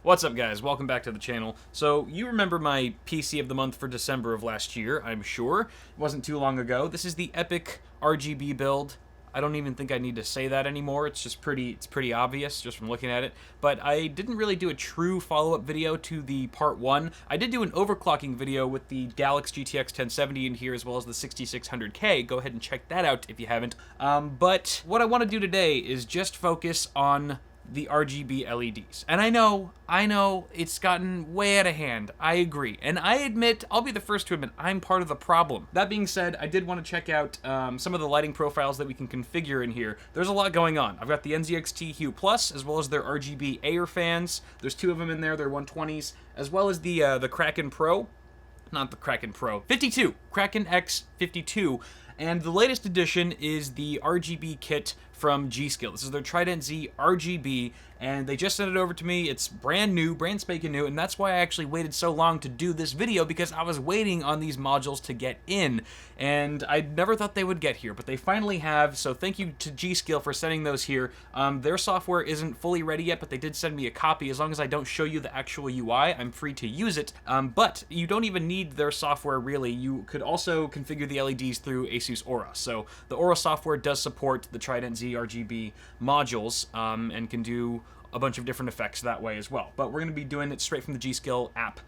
What's up, guys? Welcome back to the channel. So, you remember my PC of the month for December of last year, I'm sure. It wasn't too long ago. This is the Epic RGB build. I don't even think I need to say that anymore. It's just it's pretty obvious just from looking at it. But I didn't really do a true follow-up video to the part 1. I did do an overclocking video with the Galaxy GTX 1070 in here, as well as the 6600K. Go ahead and check that out if you haven't. But what I want to do today is just focus on the RGB LEDs. And I know, it's gotten way out of hand. I agree. And I admit, I'll be the first to admit, I'm part of the problem. That being said, I did want to check out some of the lighting profiles that we can configure in here. There's a lot going on. I've got the NZXT Hue Plus, as well as their RGB Air fans. There's 2 of them in there, they're 120s, as well as the Kraken Pro. Not the Kraken Pro. 52! Kraken X 52. And the latest edition is the RGB kit from G.SKILL. This is their Trident Z RGB, and they just sent it over to me. It's brand new, brand spanking new, and that's why I actually waited so long to do this video, because I was waiting on these modules to get in, and I never thought they would get here, but they finally have, so thank you to G.SKILL for sending those here. Their software isn't fully ready yet, but they did send me a copy. As long as I don't show you the actual UI, I'm free to use it, but you don't even need their software, really. You could also configure the LEDs through Asus Aura. So the Aura software does support the Trident Z RGB modules, and can do a bunch of different effects that way as well. But we're going to be doing it straight from the G.SKILL app.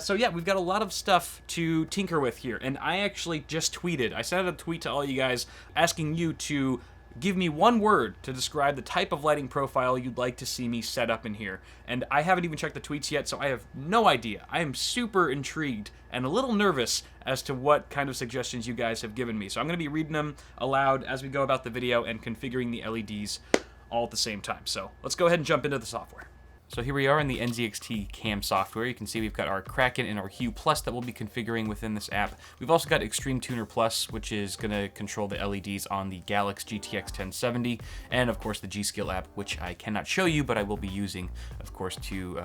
So yeah, we've got a lot of stuff to tinker with here. And I actually just tweeted. I sent out a tweet to all you guys asking you to give me one word to describe the type of lighting profile you'd like to see me set up in here. And I haven't even checked the tweets yet, so I have no idea. I am super intrigued and a little nervous as to what kind of suggestions you guys have given me. So I'm going to be reading them aloud as we go about the video and configuring the LEDs all at the same time. So let's go ahead and jump into the software. So here we are in the NZXT cam software. You can see we've got our Kraken and our Hue Plus that we'll be configuring within this app. We've also got Extreme Tuner Plus, which is going to control the LEDs on the Galaxy GTX 1070, and of course the G.SKILL app, which I cannot show you, but I will be using, of course, to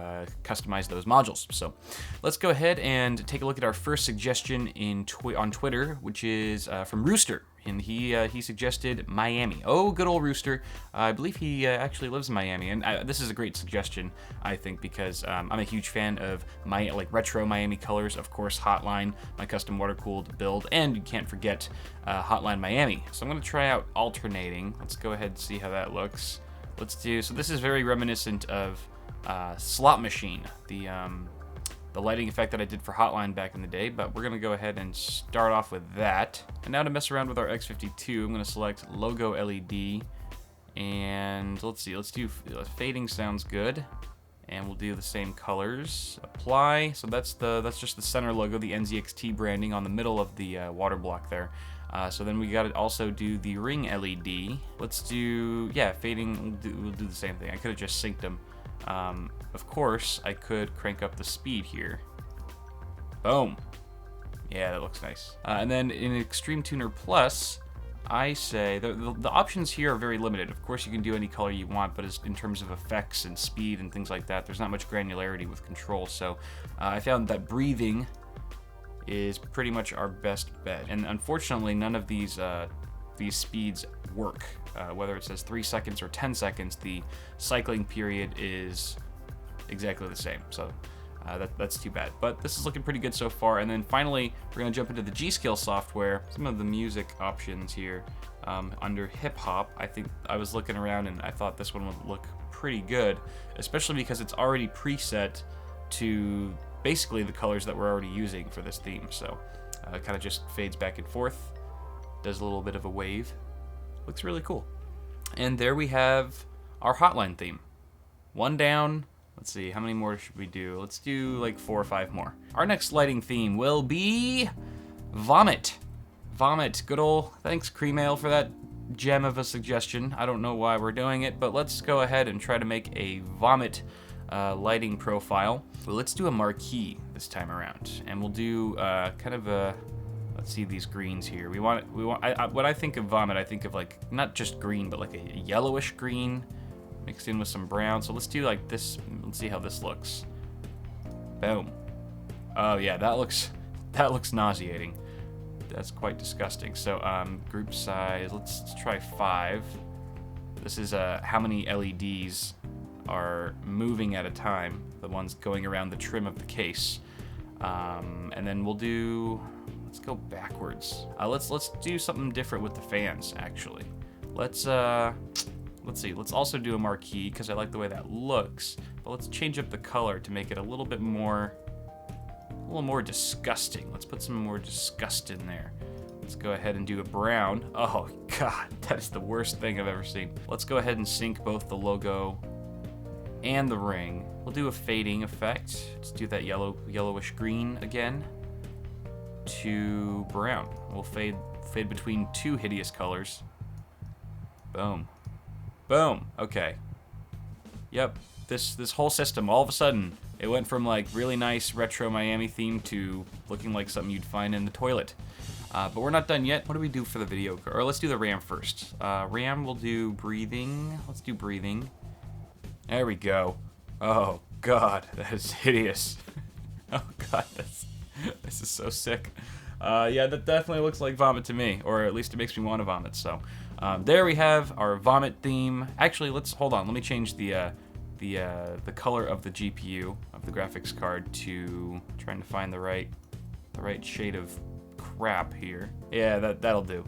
customize those modules. So let's go ahead and take a look at our first suggestion on Twitter, which is from Rooster. And he suggested Miami. Oh, good old Rooster. I believe he actually lives in Miami, and this is a great suggestion, I think, because I'm a huge fan of retro Miami colors. Of course, Hotline, my custom water-cooled build, and you can't forget Hotline Miami. So I'm going to try out alternating. Let's go ahead and see how that looks. So this is very reminiscent of Slot Machine, the lighting effect that I did for Hotline back in the day, but we're going to go ahead and start off with that. And now to mess around with our X52, I'm going to select Logo LED, and let's do fading sounds good, and we'll do the same colors. Apply, so that's just the center logo, the NZXT branding on the middle of the water block there. So then we got to also do the ring LED. Let's do, fading, we'll do the same thing. I could have just synced them. Of course, I could crank up the speed here. Boom. Yeah, that looks nice. And then in Extreme Tuner Plus, I say the options here are very limited. Of course, you can do any color you want, but in terms of effects and speed and things like that, there's not much granularity with control. So I found that breathing is pretty much our best bet. And unfortunately, none of these speeds work. Whether it says 3 seconds or 10 seconds, the cycling period is exactly the same. So that's too bad. But this is looking pretty good so far. And then finally, we're going to jump into the G.SKILL software. Some of the music options here. Under hip hop, I think I was looking around and I thought this one would look pretty good, especially because it's already preset to basically the colors that we're already using for this theme. So it kind of just fades back and forth, does a little bit of a wave. Looks really cool. And there we have our Hotline theme. One down. Let's see, how many more should we do? Let's do like 4 or 5 more. Our next lighting theme will be Vomit. Vomit. Good old, thanks Creamail for that gem of a suggestion. I don't know why we're doing it, but let's go ahead and try to make a Vomit lighting profile. Well, let's do a marquee this time around. And we'll do kind of a, let's see these greens here. When I think of Vomit, I think of like, not just green, but like a yellowish green mixed in with some brown. So let's do like this. Let's see how this looks. Boom. Oh yeah, that looks nauseating. That's quite disgusting. So group size, let's try 5. This is how many LEDs are moving at a time, the ones going around the trim of the case. And then we'll do, let's go backwards. Let's do something different with the fans, actually. Let's see, let's also do a marquee, because I like the way that looks, but let's change up the color to make it a little more disgusting. Let's put some more disgust in there. Let's go ahead and do a brown. Oh God, that is the worst thing I've ever seen. Let's go ahead and sync both the logo and the ring. We'll do a fading effect. Let's do that yellowish green again to brown. We'll fade between two hideous colors. Boom. Boom. Okay. Yep. This whole system, all of a sudden, it went from like really nice retro Miami theme to looking like something you'd find in the toilet. But we're not done yet. What do we do for the video? Or let's do the RAM first. RAM, we'll do breathing. Let's do breathing. There we go. Oh God, that is hideous. Oh God, this is so sick. Yeah, that definitely looks like vomit to me, or at least it makes me want to vomit. So there we have our vomit theme. Actually, hold on. Let me change the color of the GPU of the graphics card to trying to find the right shade of crap here. Yeah, that'll do.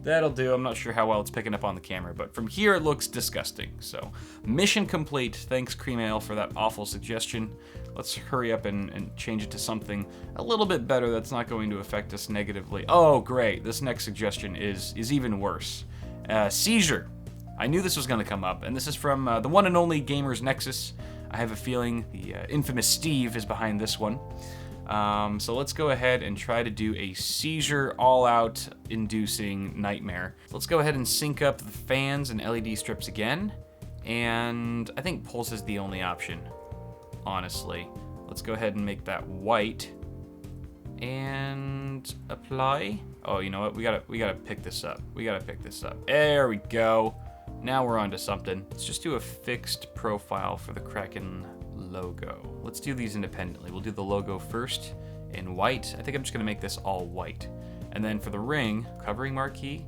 That'll do. I'm not sure how well it's picking up on the camera, but from here it looks disgusting. So, mission complete. Thanks, Cream Ale, for that awful suggestion. Let's hurry up and change it to something a little bit better that's not going to affect us negatively. Oh, great. This next suggestion is even worse. Seizure. I knew this was going to come up, and this is from the one and only Gamers Nexus. I have a feeling the infamous Steve is behind this one. So let's go ahead and try to do a seizure all-out inducing nightmare. Let's go ahead and sync up the fans and LED strips again. And I think pulse is the only option, honestly. Let's go ahead and make that white. And apply. Oh, you know what? We gotta pick this up. We gotta pick this up. There we go. Now we're onto something. Let's just do a fixed profile for the Kraken logo. Let's do these independently. We'll do the logo first in white. I think I'm just gonna make this all white. And then for the ring, covering marquee,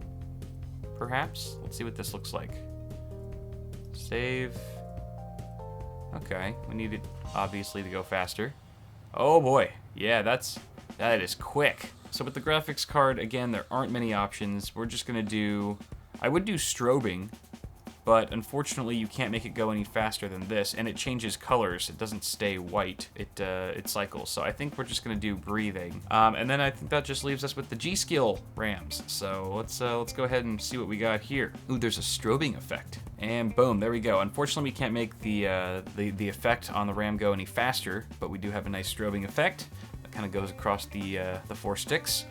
perhaps? Let's see what this looks like. Save. Okay, we need it obviously to go faster. Oh boy, yeah, that is quick. So with the graphics card, again, there aren't many options. We're just gonna do, I would do strobing, but unfortunately you can't make it go any faster than this, and it changes colors. It doesn't stay white. It cycles. So I think we're just gonna do breathing, and then I think that just leaves us with the G.SKILL RAMs. So let's go ahead and see what we got here. Ooh, there's a strobing effect, and boom, there we go. Unfortunately, we can't make the effect on the RAM go any faster, but we do have a nice strobing effect that kind of goes across the 4 sticks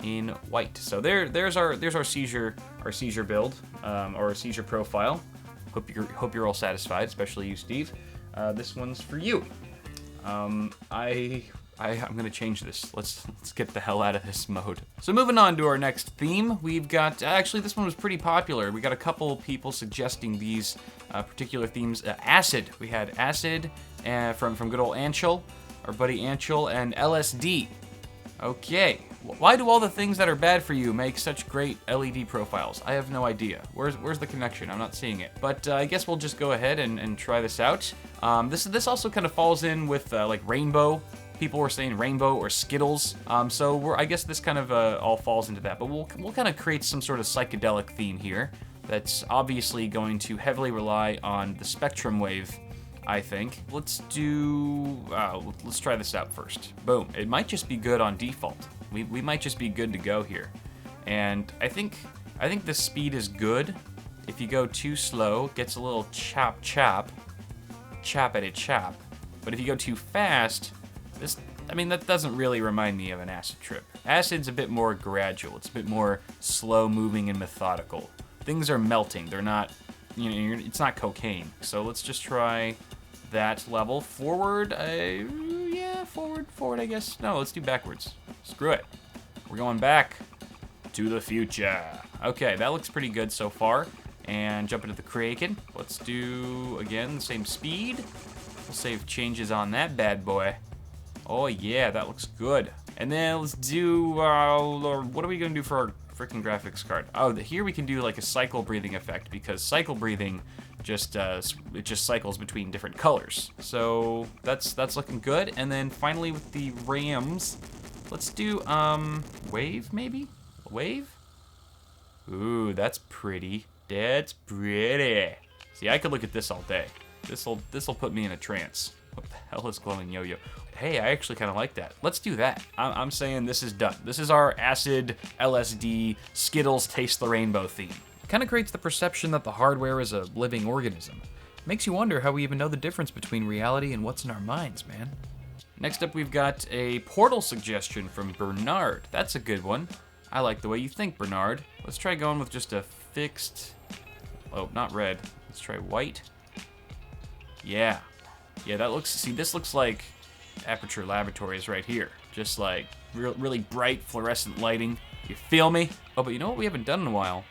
in white. So there's our seizure build, or a seizure profile. Hope you're all satisfied, especially you, Steve. This one's for you. I'm gonna change this. Let's get the hell out of this mode. So moving on to our next theme, we've got, actually this one was pretty popular. We got a couple people suggesting these particular themes. Acid. We had Acid from good old Anchel, our buddy Anchel, and LSD. Okay. Why do all the things that are bad for you make such great LED profiles? I have no idea. Where's the connection? I'm not seeing it. But I guess we'll just go ahead and try this out. This also kind of falls in with like rainbow. People were saying rainbow or Skittles. I guess this kind of all falls into that. But we'll kind of create some sort of psychedelic theme here that's obviously going to heavily rely on the spectrum wave, I think. Let's try this out first. Boom. It might just be good on default. We might just be good to go here. And I think the speed is good. If you go too slow, it gets a little chap at it chap. But if you go too fast, that doesn't really remind me of an acid trip. Acid's a bit more gradual. It's a bit more slow moving and methodical. Things are melting. They're not, it's not cocaine. So let's just try that level. Forward, yeah, forward, I guess. No, let's do backwards. Screw it. We're going back to the future. Okay, that looks pretty good so far. And jump into the Kraken. Let's do, again, the same speed. We'll save changes on that bad boy. Oh yeah, that looks good. And then let's do, what are we gonna do for our freaking graphics card? Oh, here we can do like a cycle breathing effect, because cycle breathing it just cycles between different colors. So that's looking good. And then finally with the Rams, let's do wave maybe? Wave? Ooh, that's pretty. That's pretty. See, I could look at this all day. This'll put me in a trance. What the hell is glowing yo-yo? Hey, I actually kind of like that. Let's do that. I'm saying this is done. This is our acid LSD Skittles Taste the Rainbow theme. Kind of creates the perception that the hardware is a living organism. Makes you wonder how we even know the difference between reality and what's in our minds, man. Next up, we've got a portal suggestion from Bernard. That's a good one. I like the way you think, Bernard. Let's try going with just a fixed... Oh, not red. Let's try white. Yeah. Yeah, that looks... See, this looks like Aperture Laboratories right here. Just like really bright fluorescent lighting. You feel me? Oh, but you know what we haven't done in a while?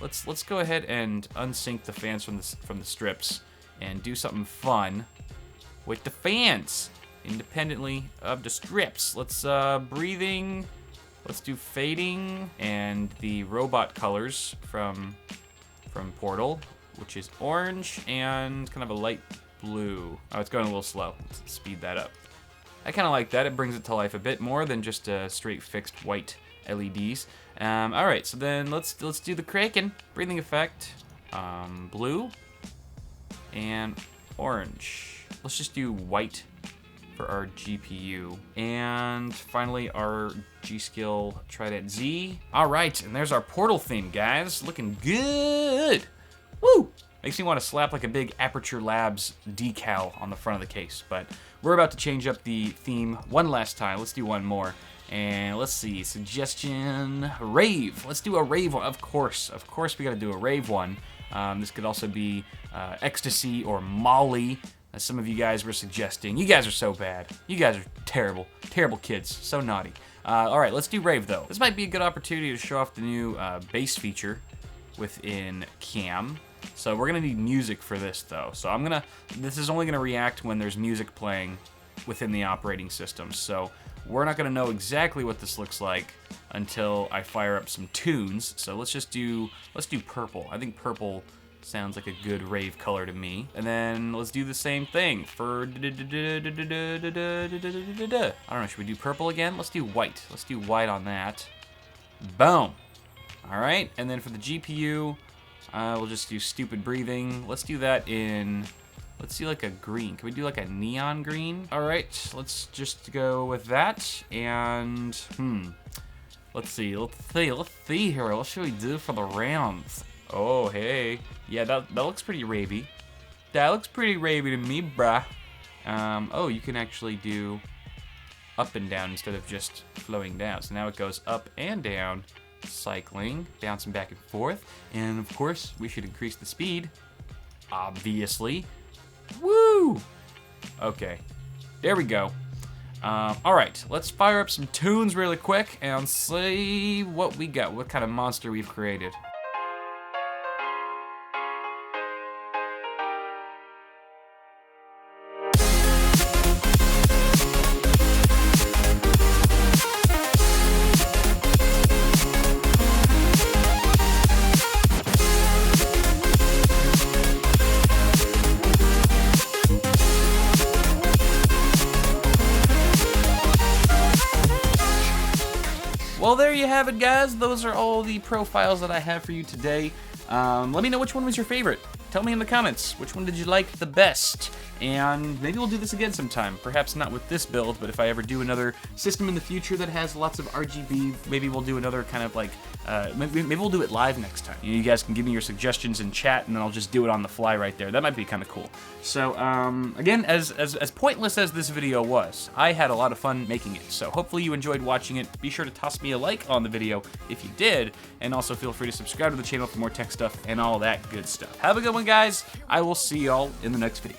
Let's go ahead and unsync the fans from the strips and do something fun with the fans independently of the strips. Let's breathing. Let's do fading and the robot colors from Portal, which is orange and kind of a light blue. Oh, it's going a little slow. Let's speed that up. I kind of like that. It brings it to life a bit more than just straight fixed white LEDs. All right, so then let's do the Kraken breathing effect. Blue and orange. Let's just do white for our GPU. And finally, our G.SKILL Trident Z. All right, and there's our Portal theme, guys. Looking good. Woo! Makes me want to slap like a big Aperture Labs decal on the front of the case. But we're about to change up the theme one last time. Let's do one more. And let's see, suggestion, Rave. Let's do a Rave one, of course we gotta do a Rave one. This could also be Ecstasy or Molly, as some of you guys were suggesting. You guys are so bad. You guys are terrible, terrible kids, so naughty. All right, let's do Rave though. This might be a good opportunity to show off the new bass feature within Cam. So we're gonna need music for this though. So this is only gonna react when there's music playing within the operating system. So we're not gonna know exactly what this looks like until I fire up some tunes. So let's do purple. I think purple sounds like a good Rave color to me. And then let's do the same thing for I don't know, should we do purple again? Let's do white. Let's do white on that. Boom. All right, and then for the GPU, we'll just do stupid breathing. Let's do that in, let's do like a green. Can we do like a neon green? All right, let's just go with that. And let's see here. What should we do for the rounds? Oh, hey. Yeah, that looks pretty ravey. That looks pretty ravey to me, bruh. Oh, you can actually do up and down instead of just flowing down. So now it goes up and down, cycling, bouncing back and forth. And of course, we should increase the speed. Obviously. Woo! Okay, there we go. All right, let's fire up some tunes really quick and see what we got, what kind of monster we've created. Well, there you have it, guys. Those are all the profiles that I have for you today. Let me know which one was your favorite. Tell me in the comments, which one did you like the best? And maybe we'll do this again sometime. Perhaps not with this build, but if I ever do another system in the future that has lots of RGB, maybe we'll do another kind of like, maybe we'll do it live next time. You guys can give me your suggestions in chat, and then I'll just do it on the fly right there. That might be kind of cool. So, again, as pointless as this video was, I had a lot of fun making it. So hopefully you enjoyed watching it. Be sure to toss me a like on the video if you did, and also feel free to subscribe to the channel for more tech stuff and all that good stuff. Have a good one, guys. I will see y'all in the next video.